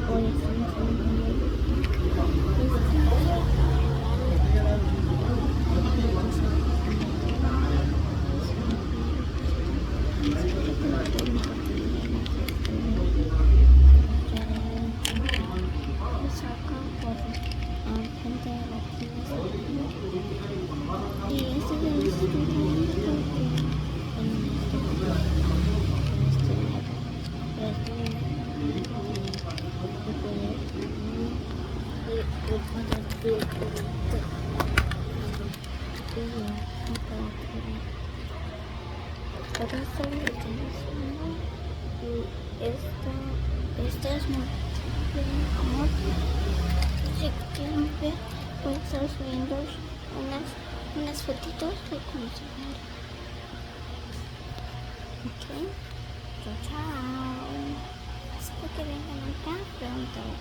Hoy estamos en y este es el estudio esto es muy bien, amor. Si quieren ver, voy a estar subiendo unas fotitos de cómo se ve. Ok, chao, chao. Espero que vengan acá pronto.